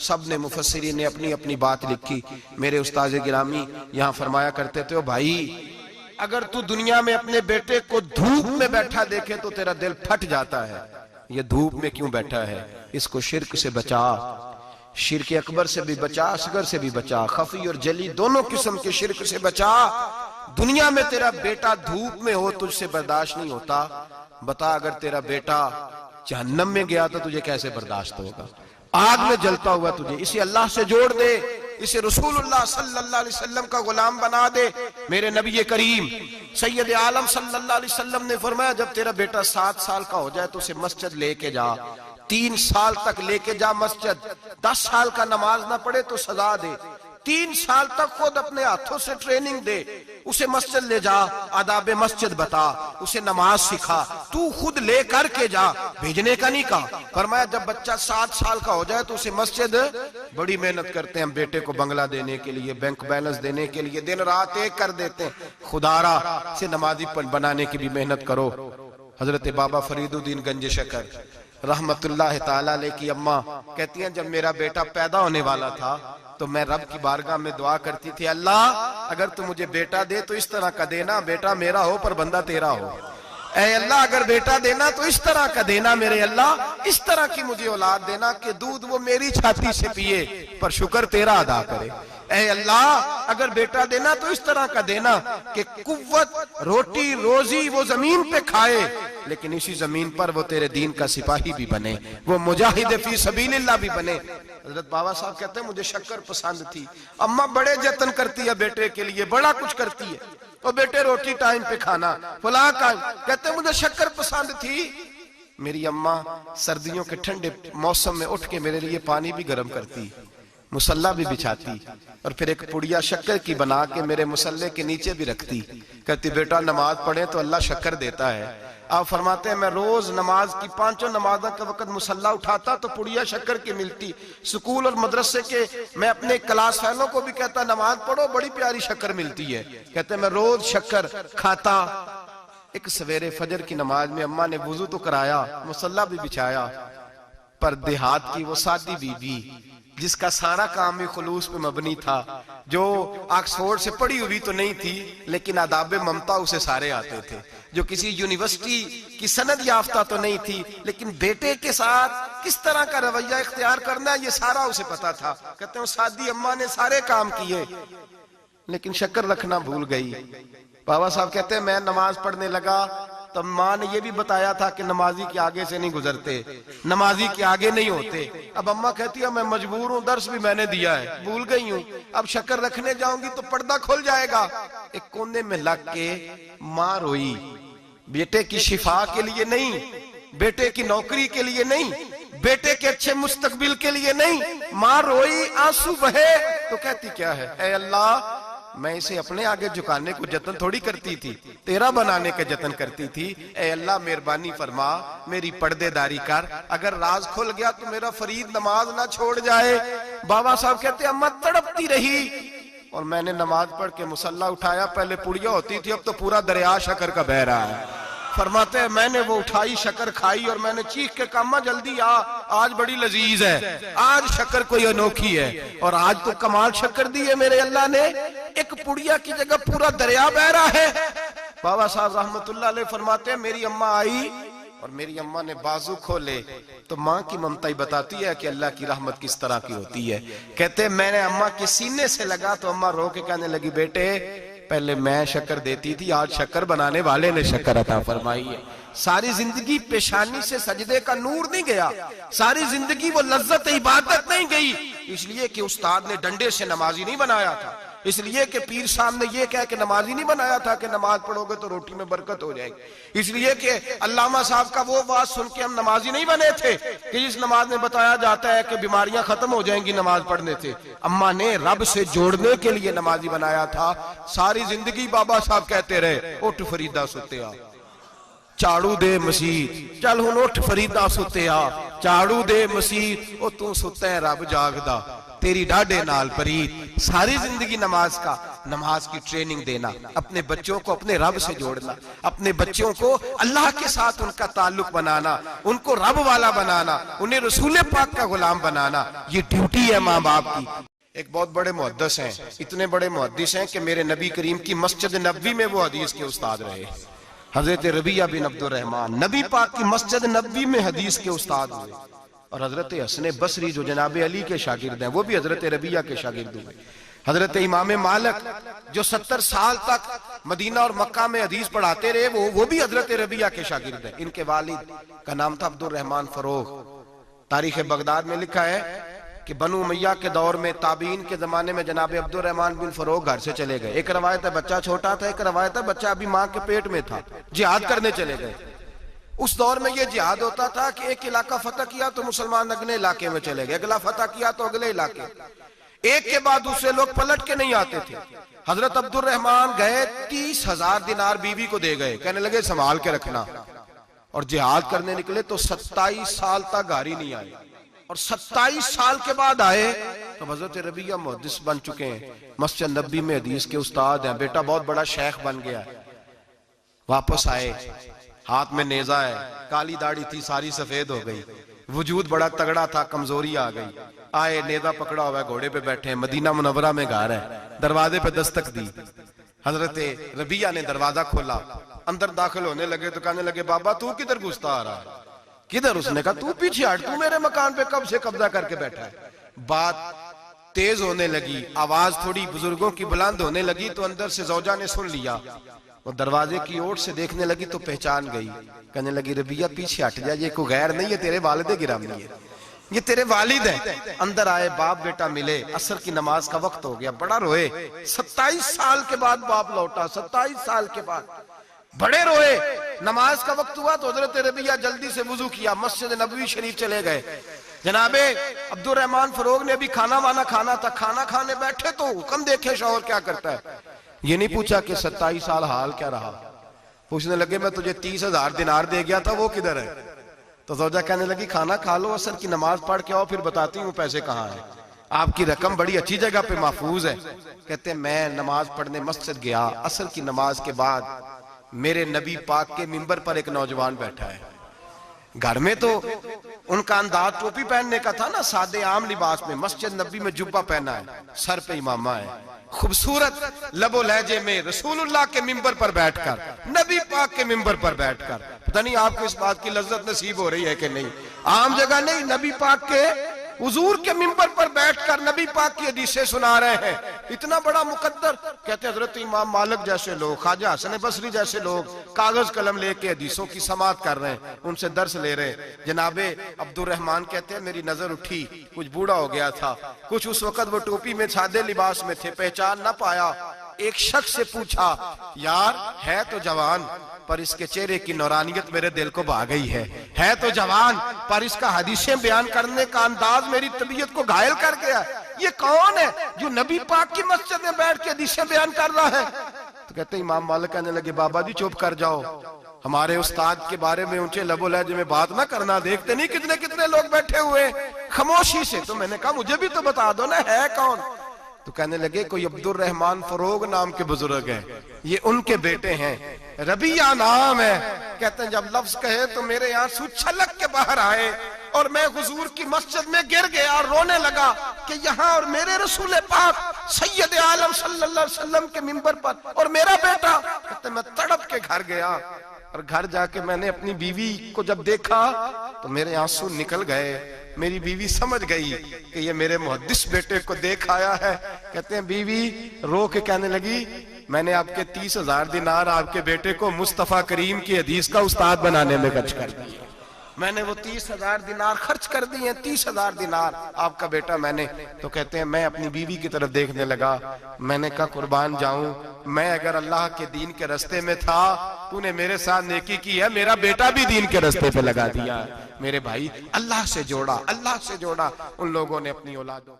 सब ने मुफस्सिरीन ने अपनी अपनी बात लिखी। मेरे उस्ताद गिरामी यहाँ फरमाया करते थे, ओ भाई अगर तू दुनिया में अपने बेटे को धूप में बैठा देखे तो तेरा दिल फट जाता है। ये धूप में क्यों बैठा है? इसको शिर्क से बचा, शिर्क अकबर से भी बचा, असगर से भी बचा, खफी और जली दोनों किस्म के शिर्क से बचा। दुनिया में तेरा बेटा धूप में हो तुझसे बर्दाश्त नहीं होता, बता अगर तेरा बेटा जहन्नम में गया तो तुझे कैसे बर्दाश्त होगा? आग में जलता हुआ तुझे। इसे अल्लाह से जोड़ दे, इसे रसूलुल्लाह सल्लल्लाहु अलैहि वसल्लम का गुलाम बना दे। मेरे नबी करीम सैयद आलम सल्लल्लाहु अलैहि वसल्लम ने फरमाया, जब तेरा बेटा 7 साल का हो जाए तो उसे मस्जिद लेके जा, 3 साल तक लेके जा मस्जिद। 10 साल का नमाज ना पढ़े तो सजा दे, 3 साल तक खुद अपने हाथों से ट्रेनिंग दे, उसे मस्जिद ले जा, आदाब मस्जिद बता, उसे नमाज सिखा, तू खुद ले करके जा, भेजने का नहीं कहा। फरमाया जब बच्चा 7 साल का हो जाए तो उसे मस्जिद, बड़ी मेहनत करते हैं हम बेटे को बंगला देने के लिए, बैंक बैलेंस देने के लिए, दिन रात एक कर देते हैं, खुदारा से नमाजी बनाने की भी मेहनत करो। हजरत बाबा फरीदुद्दीन गंज शकर रहमतुल्लाह ताला अलैह की अम्मा कहती हैं, जब मेरा बेटा पैदा होने वाला था तो मैं रब की बारगाह में दुआ करती थी, अल्लाह अगर तू मुझे बेटा दे तो इस तरह का देना, बेटा मेरा हो पर बंदा तेरा हो। ऐ अल्लाह अगर बेटा देना तो इस तरह का देना, मेरे अल्लाह इस तरह की मुझे औलाद देना कि दूध वो मेरी छाती से पिए पर शुक्र तेरा अदा करे। ऐ अल्लाह अगर बेटा देना तो इस तरह का देना कि कुव्वत रोटी रोजी वो जमीन पे खाए लेकिन इसी जमीन पर वो तेरे दीन का सिपाही भी बने, वो मुजाहिद फी सबीलिल्लाह भी बने। हजरत बाबा साहब कहते हैं मुझे शक्कर पसंद थी, अम्मा बड़े जतन करती है बेटे के लिए, बड़ा कुछ करती है, और बेटे रोटी टाइम पे खाना फला का। कहते हैं मुझे शक्कर पसंद थी, मेरी अम्मा सर्दियों के ठंडे मौसम में उठ के मेरे लिए पानी भी गर्म करती, मुसल्ला भी बिछाती और फिर एक पुड़िया शक्कर की बना के मेरे मुसल्ले के नीचे भी रखती। कहती बेटा नमाज पढ़े तो अल्लाह शक्कर देता है। आप फरमाते हैं मैं रोज नमाज की 5 नमाजों के वक्त मुसल्ला उठाता तो पुड़िया शक्कर की मिलती। स्कूल और मदरसे के मैं अपने क्लास फेलो को भी कहता नमाज पढ़ो बड़ी प्यारी शक्कर मिलती है। कहते मैं रोज शक्कर खाता। एक सवेरे फजर की नमाज में अम्मा ने वुजू तो कराया, मुसल्ला भी बिछाया, पर देहात की वो सादी बीबी जिसका सारा काम भी खुलूस पे मबनी था, जो ऑक्सफोर्ड से पढ़ी हुई तो नहीं थी लेकिन आदाब ममता उसे सारे आते थे, जो किसी यूनिवर्सिटी की सनद याफ्ता तो नहीं थी लेकिन बेटे के साथ किस तरह का रवैया इख्तियार करना है ये सारा उसे पता था। कहते हैं सादी अम्मा ने सारे काम किए लेकिन शक्कर रखना भूल गई। बाबा साहब कहते हैं मैं नमाज पढ़ने लगा तब माँ ने ये भी बताया था कि नमाजी के आगे से नहीं गुजरते, नमाजी के आगे नहीं होते। अब अम्मा कहती है मैं मजबूर हूँ, दर्स भी मैंने दिया है, भूल गई हूँ, अब शक्कर रखने जाऊंगी तो पर्दा खुल जाएगा। एक कोने में लग के माँ रोई, बेटे की शिफा के लिए नहीं, बेटे की नौकरी के लिए नहीं, बेटे के अच्छे मुस्तकबिल के लिए नहीं, माँ रोई, आंसू बहे। तो कहती क्या है, ऐ अल्लाह मैं इसे अपने आगे झुकाने को जतन थोड़ी करती थी, तेरा बनाने का जतन करती थी। ऐ अल्लाह मेहरबानी फरमा, मेरी पर्देदारी कर, अगर राज खुल गया तो मेरा फरीद नमाज ना छोड़ जाए। बाबा साहब कहते अम्मा तड़पती रही और मैंने नमाज पढ़ के मुसल्ला उठाया, पहले पुड़िया होती थी अब तो पूरा दरिया शक्कर का बह रहा है। फरमाते हैं मैंने वो उठाई शक्कर खाई और मैंने चीख के कहा अम्मा जल्दी आ, आज बड़ी लजीज है, आज शक्कर कोई अनोखी है। और आज तो कमाल शक्कर दी है मेरे अल्लाह ने, एक पुड़िया की जगह पूरा दरिया बह रहा है। बाबा साहब रहमतुल्लाह अलैह फरमाते हैं मेरी अम्मा आई और मेरी अम्मा ने बाजू खोले तो माँ की ममता ही बताती है कि अल्लाह की रहमत किस तरह की होती है। कहते मैंने अम्मा के सीने से लगा तो अम्मा रो के कहने लगी बेटे पहले मैं शक्कर देती थी, आज शक्कर बनाने वाले ने शक्कर अता फरमाई है। सारी जिंदगी पेशानी से सजदे का नूर नहीं गया, सारी जिंदगी वो लज्जत इबादत नहीं गई, इसलिए कि उस्ताद ने डंडे से नमाजी नहीं बनाया था, इसलिए कि पीर साहब ने ये कह के नमाजी नहीं बनाया था कि नमाज पढ़ोगे तो रोटी में बरकत हो जाएगी, इसलिए कि अल्लामा साहब का वो बात सुन के हम नमाजी नहीं बने थे कि जिस नमाज में बताया जाता है कि बीमारियां खत्म हो जाएंगी नमाज पढ़ने से। अम्मा ने रब से जोड़ने के लिए नमाजी बनाया था। सारी जिंदगी बाबा साहब कहते रहे उठ फरीदा सुते आ, झाड़ू दे मसीह, चल हुण उठ फरीदा सुते आ, झाड़ू दे मसीह, ओ तू सुता है रब जागदा, तेरी डाढ़े नाल परीत। सारी जिंदगी नमाज का, नमाज की ट्रेनिंग देना, अपने बच्चों को अपने रब से जोड़ना, अपने बच्चों को अल्लाह के साथ उनका ताल्लुक बनाना, उनको रब वाला बनाना, उन्हें रसूल पाक का गुलाम बनाना, ये ड्यूटी है माँ बाप की। एक बहुत बड़े मुहद्दिस हैं, इतने बड़े मुहद्दिस हैं कि मेरे नबी करीम की मस्जिद नबवी में वो हदीस के उस्ताद रहे। हजरत रबिया बिन अब्दुर रहमान नबी पाक की मस्जिद नबवी में हदीस के उस्ताद हुए। और हजरत हसन बसरी जो जनाब अली के शागिर्द हैं, वो भी हजरत रबिया के शागिर्द हुए। हजरत इमाम मालिक जो 70 साल तक मदीना और मक्का में हदीस पढ़ाते रहे, वो भी हजरत रबिया के शागिर्द हैं। इनके वालिद का नाम था अब्दुर रहमान फरोग। तारीख बगदाद में लिखा है कि बनु उमैया के दौर में, ताबीन के जमाने में जनाब अब्दुर रहमान बिन फरोग घर से चले गए। एक रवायत है बच्चा छोटा था, एक रवायत है बच्चा अभी माँ के पेट में था, जिहाद करने चले गए। उस दौर में ये जिहाद होता था कि एक इलाका फतह किया तो मुसलमान अगले इलाके में चले गए, अगला फतह किया तो अगले इलाके, एक के बाद दूसरे लोग पलट के नहीं आते थे। हजरत अब्दुर रहमान गए, 30,000 दिनार बीवी को दे गए, कहने लगे संभाल के रखना। और जिहाद करने निकले तो 27 साल तक घर ही नहीं आए, और 27 साल के बाद आए तो हजरत रबिया मुहद्दिस बन चुके हैं, मस्जिद नबी में हदीस के उस्ताद हैं, बेटा बहुत बड़ा शेख बन गया। वापस आए, हाथ में नेजा है, काली दाढ़ी थी सारी सफेद हो गई, वजूद बड़ा तगड़ा था, कमजोरी आ गई। आए, नेजा पकड़ा हुआ है, घोड़े पे बैठे हैं, मदीना मुनव्वरा में घर है, दरवाजे पे दस्तक दी। हजरत रबिया ने दरवाजा खोला, अंदर दाखिल होने लगे तो कहने लगे बाबा तू किधर घुसता आ रहा है? किधर? उसने कहा तू पीछे हट, तू मेरे मकान पे कब से कब्जा करके बैठा है। बात तेज होने लगी, आवाज थोड़ी बुजुर्गों की बुलंद होने लगी तो अंदर से जौजा ने सुन लिया। वो दरवाजे की ओर से देखने लगी तो पहचान गई, कहने लगी रबिया पीछे हट जा, ये कोई गैर नहीं है, तेरे वालिद गिरामी है, ये तेरे वालिद है। अंदर आए, बाप बेटा मिले, असर की नमाज का वक्त हो गया, बड़ा रोए। 27 साल के बाद बाप लौटा, 27 साल के बाद बड़े रोए। नमाज का वक्त हुआ तो हजरत रबिया जल्दी से वुजू किया, मस्जिद नबवी शरीफ चले गए। जनाबे अब्दुर रहमान फरोग ने भी खाना वाना खाना था, खाना खाने बैठे तो हुक्म देखे शौहर क्या करता है। ये नहीं पूछा कि 27 साल हाल क्या रहा, पूछने लगे मैं तुझे 30,000 दिनार दे गया था, वो किधर है? तो ज़ौजा कहने लगी खाना खा लो, असर की नमाज पढ़ के आओ, फिर बताती हूँ पैसे कहाँ हैं, आपकी रकम बड़ी अच्छी जगह पे महफूज है। कहते मैं नमाज पढ़ने मस्जिद गया, असर की नमाज के बाद मेरे नबी पाक के मिंबर पर एक नौजवान बैठा है। घर में तो उनका अंदाज टोपी पहनने का था ना, सादे आम लिबास में, मस्जिद नबी में जुब्बा पहना है, सर पे इमामा है, खूबसूरत लबो लहजे में रसूलुल्लाह के मिंबर पर बैठकर, नबी पाक के मिंबर पर बैठकर, पता नहीं आपको इस बात की लज्जत नसीब हो रही है कि नहीं, आम जगह नहीं, नबी पाक के हुजूर के मिंबर पर बैठकर नबी पाक की हदीसें सुना रहे हैं, इतना बड़ा मुकद्दर। कहते हजरत इमाम मालिक जैसे लोग, ख्वाजा हसन बसरी जैसे लोग कागज कलम लेके हदीसों की समाअत कर रहे हैं, उनसे दर्स ले रहे हैं। जनाबे अब्दुर रहमान कहते हैं मेरी नजर उठी, कुछ बूढ़ा हो गया था, कुछ उस वक्त वो टोपी में सादे लिबास में थे, पहचान ना पाया। एक शख्स से पूछा यार है तो जवान, पर इसके चेहरे की नौरानियत मेरे दिल को भा गई है तो जवान, पर इसका हदीसें बयान करने का अंदाज मेरी तबीयत को घायल कर गया। ये कौन है जो नबी पाक की मस्जिद में बैठ के हदीसें बयान कर रहा है? तो कहते इमाम मालिक कहने लगे बाबा जी चुप कर जाओ, हमारे उस्ताद के बारे में ऊंचे लबो लहजे में बात ना करना, देखते नहीं कितने कितने लोग बैठे हुए खामोशी से। तो मैंने कहा मुझे भी तो बता दो ना है कौन? तो कहने लगे कोई अब्दुर रहमान फरोग नाम के बुजुर्ग हैं, ये उनके बेटे हैं, रबिया नाम है। कहते हैं जब लफ्ज कहे तो मेरे आंसू छलक के बाहर आए और मैं हुजूर की मस्जिद में गिर गया और रोने लगा कि यहाँ और मेरे रसूल पाक सैयद आलम सल्लल्लाहु अलैहि वसल्लम के मिंबर पर और मेरा बेटा। कहते मैं तड़प के घर गया और घर जाके मैंने अपनी बीवी को जब देखा तो मेरे आंसू निकल गए। मेरी बीवी समझ गई कि ये मेरे मुहद्दिस बेटे को देख आया है। कहते हैं बीवी रो के कहने लगी मैंने आपके 30,000 दिनार आपके बेटे को मुस्तफा करीम की हदीस का उस्ताद बनाने में खर्च कर दिए। मैंने वो 30,000 दिनार खर्च कर दिए, 30,000 दिनार आपका बेटा मैंने। तो कहते हैं मैं अपनी बीवी की तरफ देखने लगा, मैंने कहा कुर्बान जाऊं, मैं अगर अल्लाह के दीन के रास्ते में था, तूने मेरे साथ नेकी की है, मेरा बेटा भी दीन के रास्ते पे लगा दिया। मेरे भाई अल्लाह से जोड़ा, अल्लाह से जोड़ा उन लोगों ने अपनी औलादों।